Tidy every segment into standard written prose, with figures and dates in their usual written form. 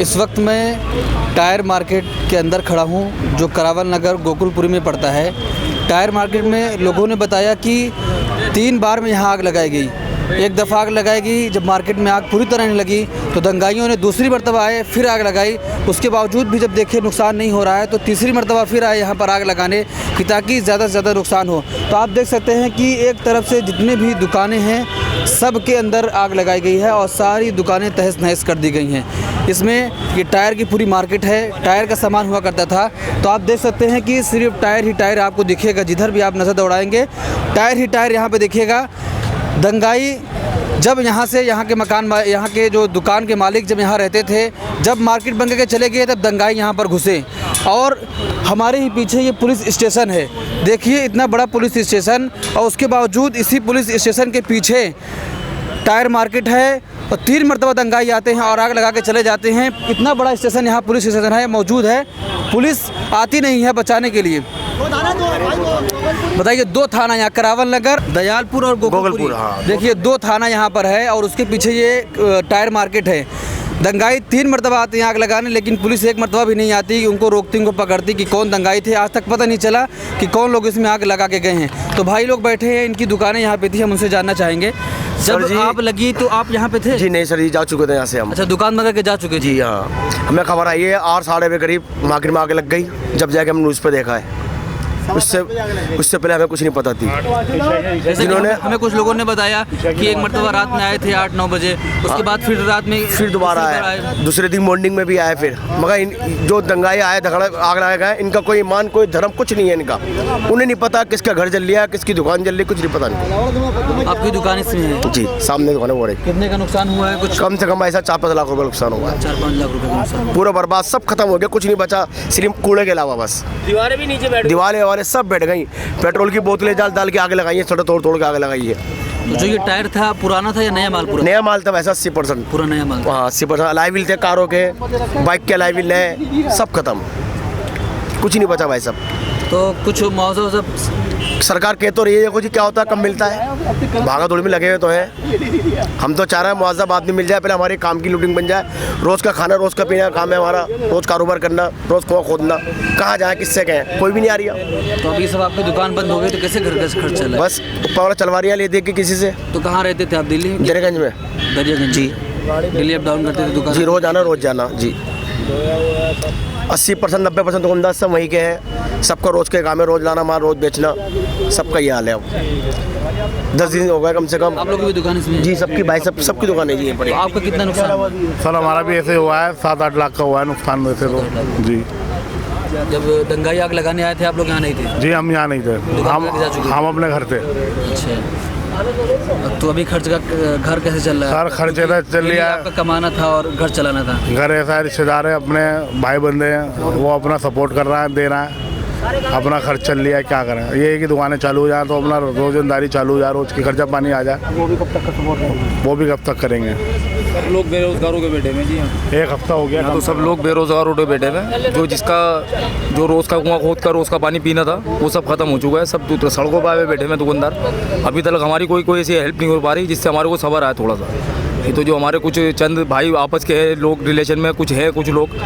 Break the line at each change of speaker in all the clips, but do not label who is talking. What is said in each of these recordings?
इस वक्त मैं टायर मार्केट के अंदर खड़ा हूँ जो करावल नगर गोकुलपुरी में पड़ता है। टायर मार्केट में लोगों ने बताया कि 3 बार में यहाँ आग लगाई गई। एक दफ़ा आग लगाई गई, जब मार्केट में आग पूरी तरह नहीं लगी तो दंगाइयों ने दूसरी मरतबा आए फिर आग लगाई। उसके बावजूद भी जब देखे नुकसान नहीं हो रहा है तो तीसरी मरतबा फिर आए यहाँ पर आग लगाने कि ताकि ज़्यादा से ज़्यादा नुकसान हो। तो आप देख सकते हैं कि एक तरफ से जितने भी दुकानें हैं सब के अंदर आग लगाई गई है और सारी दुकानें तहस नहस कर दी गई हैं। इसमें ये टायर की पूरी मार्केट है, टायर का सामान हुआ करता था। तो आप देख सकते हैं कि सिर्फ टायर ही टायर आपको दिखेगा, जिधर भी आप नज़र दौड़ाएंगे टायर ही टायर यहाँ पे दिखेगा। दंगाई जब यहाँ से यहाँ के जो दुकान के मालिक जब यहाँ रहते थे, जब मार्केट बंद करके चले गए तब दंगाई यहाँ पर घुसे। और हमारे ही पीछे ये पुलिस स्टेशन है, देखिए इतना बड़ा पुलिस स्टेशन, और उसके बावजूद इसी पुलिस स्टेशन के पीछे टायर मार्केट है और 3 मरतबा दंगाई आते हैं और आग लगा के चले जाते हैं। इतना बड़ा स्टेशन यहाँ पुलिस स्टेशन है मौजूद है, पुलिस आती नहीं है बचाने के लिए। बताइए 2 थाना यहाँ करावल नगर, दयालपुर और गोकुलपुर। हाँ, देखिए 2 थाना यहाँ पर है और उसके पीछे ये टायर मार्केट है। दंगाई 3 मरतबा आते हैं आग लगाने, लेकिन पुलिस 1 मरतबा भी नहीं आती, उनको रोकती, उनको पकड़ती कि कौन दंगाई थे। आज तक पता नहीं चला कि कौन लोग इसमें आग लगा के गए हैं। तो भाई लोग बैठे हैं, इनकी दुकानें यहाँ पे थी, हम उनसे जानना चाहेंगे। जब आप लगी तो आप यहाँ पे थे?
जी नहीं सर, जी जा चुके थे यहाँ से हम।
अच्छा, दुकान बंद करके जा चुके? जी
हाँ, हमें खबर आई है 8 साढ़े के करीब मार्केट में आग लग गई। जब जाके हम न्यूज़ पे देखा है, उससे पहले हमें कुछ नहीं पता थी।
जिन्होंने हमें कुछ लोगों ने बताया कि 1 मरतबा रात में आए थे 8-9 बजे, उसके बाद फिर रात में
फिर दोबारा आए, दूसरे दिन मॉर्निंग में भी आए फिर। मगर जो दंगाई आए आग लगाए गए, इनका कोई ईमान कोई धर्म कुछ नहीं है इनका। उन्हें नहीं पता किसका घर जल लिया, किसकी दुकान जल रही, कुछ नहीं पता नहीं।
आपकी दुकान इसमें है?
जी सामने दुकान है वो रही।
कितने का नुकसान हुआ है? कुछ
कम से कम ऐसा 4-5 लाख रुपये नुकसान हुआ है।
4-5 लाख रुपये का नुकसान
पूरा बर्बाद, सब खत्म हो गया, कुछ नहीं बचा सिर्फ कूड़े के अलावा। बस
दीवारें भी नीचे बैठ,
दीवारें सब बैठ गई। पेट्रोल की बोतलें डाल के आगे लगाई है, छोटे तोड़ के आगे लगाई है।
तो जो ये टायर था पुराना था या नया माल?
नया माल था वैसा 80%
पूरा नया माल।
हाँ 80% अलाई व्हील थे, कारों के, बाइक के अलाई व्हील नए, सब खत्म, कुछ नहीं बचा भाई सब।
तो कुछ मुआवजा सब
सरकार कह तो रही है, देखो जी क्या होता है, कम मिलता है, भागा दौड़ में लगे हुए तो हैं। हम तो चाह रहे हैं मुआवजा बाद में मिल जाए, पहले हमारे काम की लूटिंग बन जाए। रोज़ का खाना, रोज़ का पीना काम है हमारा, रोज़ कारोबार करना, रोज़ कुआं खोदना, कहाँ जाए, किससे कहें, कोई भी नहीं आ रही है।
तो अभी सब आपकी दुकान बंद हो गई तो कैसे घर का खर्च चल रहा है?
बस पावड़ा चलवारियाँ ले दे के किसी से।
तो कहाँ रहते थे आप? दिल्ली?
दरियागंज में।
दरियागंज जी, दिल्ली अप डाउन करते थे दुकान?
जी रोज़ जाना जी। 80% 90% दुकानदार सब वहीं के हैं, सबका रोज़ के काम है, रोज़ लाना माल, रोज़ बेचना, सबका ये हाल है। अब 10 दिन हो गए कम से कम।
आप लोगों की भी दुकान इसमें?
जी सबकी भाई सबकी दुकान है जी।
तो आपका कितना नुकसान हुआ?
सर हमारा भी ऐसे हुआ है, 7-8 लाख का हुआ है नुकसान वैसे तो जी।
जब दंगाई आग लगाने आए थे आप लोग यहाँ नहीं थे?
जी हम यहाँ नहीं थे, हम अपने घर थे।
अच्छा, तो अभी खर्च का घर कैसे चल रहा है?
सर खर्च चल रहा है,
आपका कमाना था और घर चलाना था।
घर ऐसा है, रिश्तेदार है, अपने भाई बंदे हैं, वो अपना सपोर्ट कर रहा है, दे रहा है, अपना खर्च चल लिया है, क्या करें। ये है कि दुकानें चालू हो जाए तो अपना रोजंदारी चालू हो जाए, रोज की खर्चा पानी आ जाए।
वो भी कब तक का सपोर्ट है?
वो भी कब तक करेंगे।
सब लोग बेरोजगारों के बैठे में जी।
1 हफ्ता हो गया
तो सब लोग बेरोजगारों के बैठे में, जो रोज़ का कुआं खोद कर रोज़ का पानी पीना था वो सब खत्म हो चुका है। सब तो सड़कों पर आए बैठे में दुकानदार। अभी तक हमारी कोई ऐसी हेल्प नहीं हो पा रही जिससे हमारे को सबर आया थोड़ा सा। ये तो जो हमारे कुछ चंद भाई आपस के हैं, लोग रिलेशन में कुछ है, कुछ लोग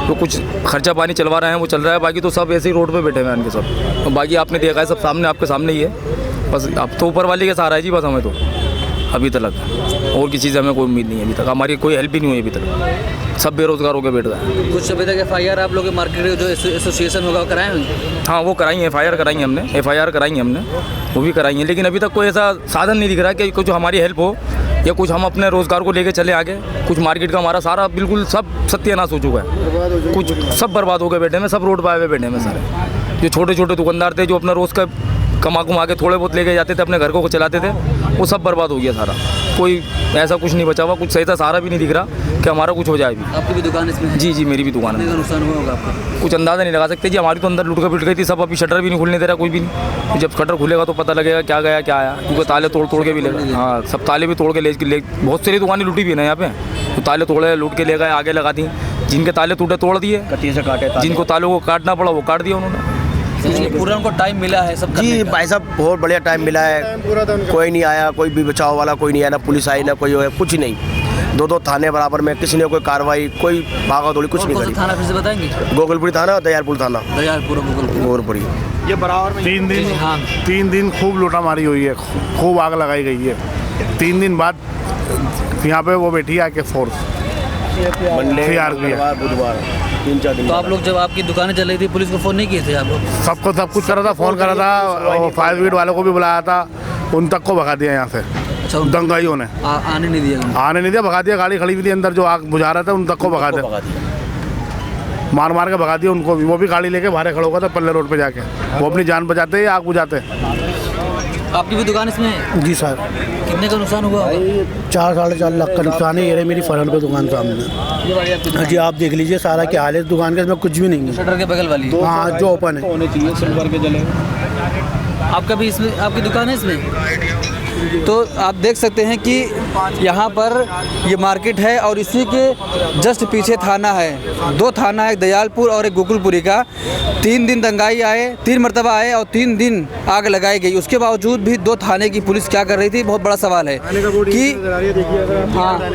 तो कुछ खर्चा पानी चलवा रहे हैं, वो चल रहा है। बाकी तो सब ऐसे ही रोड पे बैठे हुए हैं इनके सब। तो बाकी आपने देखा है सब सामने, आपके सामने ही है। बस अब तो ऊपर वाले का सहारा है जी, बस हमें तो अभी तक और किसी से हमें कोई उम्मीद नहीं है। अभी तक हमारी कोई हेल्प ही नहीं हुई अभी तक, सब बेरोजगार होकर बैठ गए हैं।
कुछ अभी तक FIR आप लोग के मार्केट जो एसोसिएशन होगा कराए हैं?
हाँ वो कराई है, FIR कराई है हमने, FIR कराई है हमने, वो भी कराई है। लेकिन अभी तक कोई ऐसा साधन नहीं दिख रहा कि कुछ हमारी हेल्प हो या कुछ हम अपने रोज़गार को लेके चले आगे। कुछ मार्केट का हमारा सारा बिल्कुल सब सत्यानाश हो चुका है, कुछ सब बर्बाद हो गए बैठे में, सब रोड पर आए हुए बैठे में सारे। जो छोटे छोटे दुकानदार थे जो अपना रोज़ का कमा के थोड़े बहुत लेके जाते थे, अपने घर को चलाते थे, वो सब बर्बाद हो गया सारा। कोई ऐसा कुछ नहीं बचा हुआ, कुछ सही था सहारा भी नहीं दिख रहा कि हमारा कुछ हो जाए भी।
आपकी भी दुकान इसमें है?
जी मेरी भी दुकान है।
नुकसान हुआ होगा आपका?
कुछ अंदाज़ा नहीं लगा सकते जी, हमारी तो अंदर लुट कर पिट गई थी सब। अभी शटर भी नहीं खुलने दे रहा कोई भी नहीं। तो जब शटर खुलेगा तो पता लगेगा क्या गया क्या आया, क्योंकि ताले तोड़ के भी ले गए। हाँ सब ताले भी तोड़ के ले बहुत सारी दुकानें लूटी भी है ना यहाँ पे। तो ताले तोड़े लूट के ले गए, आगे लगा दी। जिनके ताले टूटे तोड़ दिए,
कटिए से काटे,
जिनको तालों को काटना पड़ा वो काट दिया उन्होंने।
पूरा उनको टाइम मिला है सब
जी भाई साहब, बहुत बढ़िया टाइम मिला है। कोई नहीं आया, कोई भी बचाव वाला कोई नहीं आया, ना पुलिस आई ना कोई कुछ नहीं। दो थाने बराबर में, किसी ने कोई कार्रवाई, कोई भागा दौड़ी कुछ नहीं
कौन
करी।
सा थाना फिर से बताएंगे?
गोकुलपुरी थाना, दयालपुर थाना,
दयालपुर
गोकुलपुरी।
ये बराबर में 3 दिन खूब लूटामारी हुई है, खूब आग लगाई गई है। 3 दिन बाद यहाँ पे वो बैठी है के फोर्स
मंडे,
CRPF,
बुधवार, 3-4 दिन।
तो आप लोग जब आपकी दुकानें चल रही थी पुलिस को फ़ोन नहीं किए थे आप लोग?
सबको सब कुछ करा था, फ़ोन करा था, और फायर ब्रिगेड वालों को भी बुलाया था, उन तक को भगा दिया यहाँ से
अच्छा,
दंगाइयों ने।
आने नहीं दिया?
आने नहीं दिया, भगा दिया। गाड़ी खड़ी हुई थी अंदर, जो आग बुझा रहा था उन तक को भगा दिया, मार मार के भगा दिया उनको भी। वो भी गाड़ी लेके बाहर खड़ा हुआ था पल्ले रोड पे जाके, वो अपनी जान बचाते आग बुझाते।
आपकी भी दुकान इसमें है?
जी सर,
कितने का नुकसान हुआ?
4-4.5 लाख का नुकसान है। ये रही मेरी फरल पे दुकान सामने।
ये वाली आपकी दुकान
जी आप देख लीजिए सारा क्या हाल है इस दुकान का, इसमें कुछ भी नहीं है।
शटर के बगल वाली?
हाँ जो ओपन है।
आपका भी इसमें, आपकी दुकान है इसमें? तो आप देख सकते हैं कि यहाँ पर ये मार्केट है और इसी के जस्ट पीछे थाना है। 2 थाना है, एक दयालपुर और एक गोकुलपुरी का। 3 दिन दंगाई आए, 3 मरतबा आए और 3 दिन आग लगाई गई। उसके बावजूद भी 2 थाने की पुलिस क्या कर रही थी, बहुत बड़ा सवाल है कि हाँ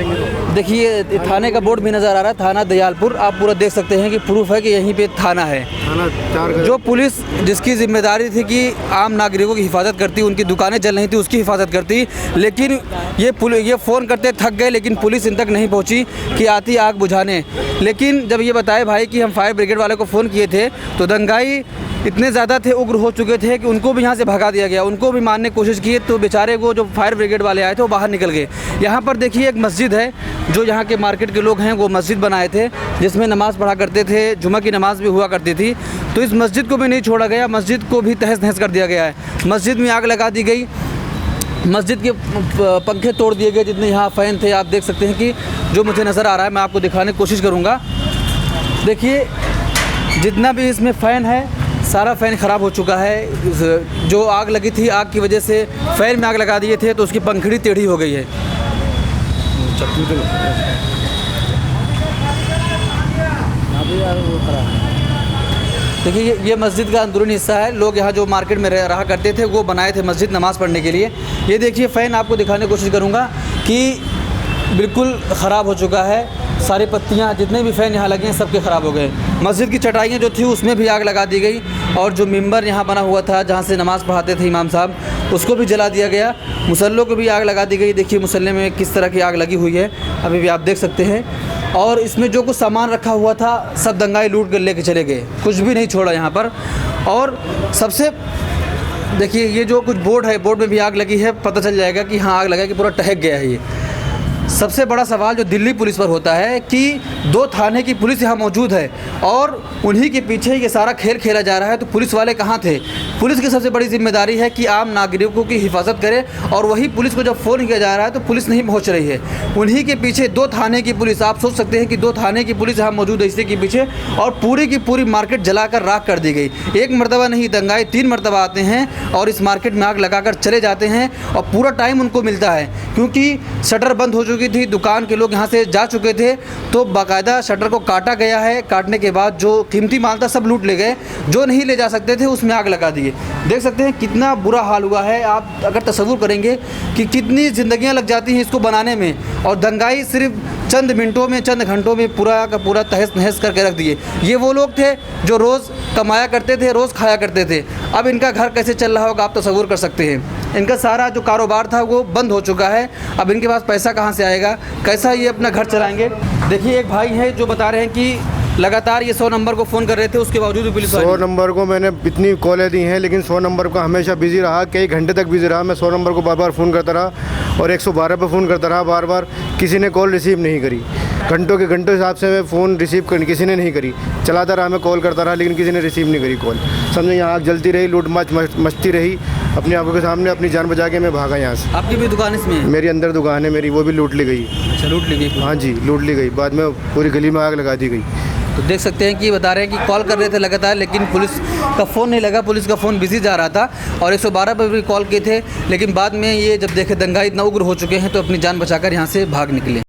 देखिए थाने का बोर्ड भी नज़र आ रहा है, थाना दयालपुर। आप पूरा देख सकते हैं कि प्रूफ है कि यहीं पे थाना है। जो पुलिस जिसकी जिम्मेदारी थी कि आम नागरिकों की हिफाजत करती, उनकी दुकानें जल रही थी उसकी हिफाजत करती, लेकिन ये फ़ोन करते थक गए, लेकिन पुलिस इन तक नहीं पहुंची कि आती आग बुझाने। लेकिन जब ये बताए भाई कि हम फायर ब्रिगेड वाले को फ़ोन किए थे तो दंगाई इतने ज़्यादा थे, उग्र हो चुके थे कि उनको भी यहाँ से भगा दिया गया। उनको भी मारने की कोशिश की तो बेचारे को जो फायर ब्रिगेड वाले आए थे वो बाहर निकल गए। यहाँ पर देखिए एक मस्जिद है, जो यहाँ के मार्केट के लोग हैं वो मस्जिद बनाए थे जिसमें नमाज़ पढ़ा करते थे, जुमा की नमाज़ भी हुआ करती थी। तो इस मस्जिद को भी नहीं छोड़ा गया, मस्जिद को भी तहस नहस कर दिया गया है। मस्जिद में आग लगा दी गई, मस्जिद के पंखे तोड़ दिए गए, जितने यहाँ फ़ैन थे। आप देख सकते हैं कि जो मुझे नज़र आ रहा है मैं आपको दिखाने की कोशिश करूँगा। देखिए जितना भी इसमें फ़ैन है सारा फ़ैन ख़राब हो चुका है। जो आग लगी थी, आग की वजह से फ़ैन में आग लगा दिए थे तो उसकी पंखड़ी टेढ़ी हो गई है। देखिए ये मस्जिद का अंदरूनी हिस्सा है। लोग यहाँ जो मार्केट में रहा करते थे वो बनाए थे मस्जिद नमाज़ पढ़ने के लिए। ये देखिए फ़ैन आपको दिखाने की कोशिश करूँगा कि बिल्कुल ख़राब हो चुका है। सारी पत्तियाँ जितने भी फ़ैन यहाँ लगे हैं सबके ख़राब हो गए। मस्जिद की चटाइयाँ जो थी उसमें भी आग लगा दी गई और जो मिंबर यहाँ बना हुआ था जहाँ से नमाज़ पढ़ाते थे इमाम साहब, उसको भी जला दिया गया। मुसल्लों को भी आग लगा दी गई। देखिए मुसल्ले में किस तरह की आग लगी हुई है, अभी भी आप देख सकते हैं। और इसमें जो कुछ सामान रखा हुआ था सब दंगाई लूट कर लेके चले गए, कुछ भी नहीं छोड़ा यहाँ पर। और सबसे देखिए ये जो कुछ बोर्ड है, बोर्ड में भी आग लगी है, पता चल जाएगा कि हाँ आग लगा कि पूरा टहक गया है। ये सबसे बड़ा सवाल जो दिल्ली पुलिस पर होता है कि 2 थाने की पुलिस यहाँ मौजूद है और उन्हीं के पीछे ये सारा खेल खेला जा रहा है। तो पुलिस वाले कहाँ थे? पुलिस की सबसे बड़ी जिम्मेदारी है कि आम नागरिकों की हिफाजत करे और वही पुलिस को जब फ़ोन किया जा रहा है तो पुलिस नहीं पहुँच रही है। उन्हीं के पीछे 2 थाने की पुलिस, आप सोच सकते हैं कि 2 थाने की पुलिस यहाँ मौजूद है इसी के पीछे, और पूरी की पूरी मार्केट जलाकर राख कर दी गई। एक मरतबा नहीं दंगाई 3 मरतबा आते हैं और इस मार्केट में आग लगाकर चले जाते हैं और पूरा टाइम उनको मिलता है क्योंकि शटर बंद हो चुकी थी, दुकान के लोग यहाँ से जा चुके थे। तो बाकायदा शटर को काटा गया है, काटने के बाद जो कीमती माल था सब लूट ले गए, जो नहीं ले जा सकते थे उसमें आग लगा दिए। देख सकते हैं कितना बुरा हाल हुआ है। आप अगर तसव्वुर करेंगे कि कितनी ज़िंदगियाँ लग जाती हैं इसको बनाने में, और दंगाई सिर्फ चंद मिनटों में, चंद घंटों में पूरा का पूरा तहस नहस करके रख दिए। ये वो लोग थे जो रोज़ कमाया करते थे, रोज़ खाया करते थे। अब इनका घर कैसे चल रहा होगा आप तसव्वुर कर सकते हैं। इनका सारा जो कारोबार था वो बंद हो चुका है। अब इनके पास पैसा कहाँ से आएगा, कैसा ये अपना घर चलाएंगे? देखिए एक भाई है जो बता रहे हैं कि लगातार ये 100 नंबर को फ़ोन कर रहे थे, उसके बावजूद भी पुलिस
100 नंबर को मैंने इतनी कॉलें दी हैं लेकिन 100 नंबर का हमेशा बिजी रहा, कई घंटे तक बिजी रहा। मैं 100 नंबर को बार बार फ़ोन करता रहा और 112 पे फ़ोन करता रहा बार बार, किसी ने कॉल रिसीव नहीं करी। घंटों के घंटों हिसाब से मैं फ़ोन रिसीव कर किसी ने नहीं करी, चलाता रहा, मैं कॉल करता रहा लेकिन किसी ने रिसीव नहीं करी कॉल। समझे यहाँ आग जलती रही, लूट मचती रही, अपनी आंखों के सामने अपनी जान बचा के मैं भागा यहाँ से।
आपकी भी दुकान इसमें है?
मेरी अंदर दुकान है मेरी, वो भी लूट ली गई।
अच्छा, लूट ली गई?
हाँ जी, लूट ली गई। बाद में पूरी गली में आग लगा दी गई।
तो देख सकते हैं कि बता रहे हैं कि कॉल कर रहे थे लगातार लेकिन पुलिस का फ़ोन नहीं लगा, पुलिस का फ़ोन बिजी जा रहा था और 112 पर भी कॉल किए थे, लेकिन बाद में ये जब देखे दंगाई इतना उग्र हो चुके हैं तो अपनी जान बचाकर यहाँ से भाग निकले।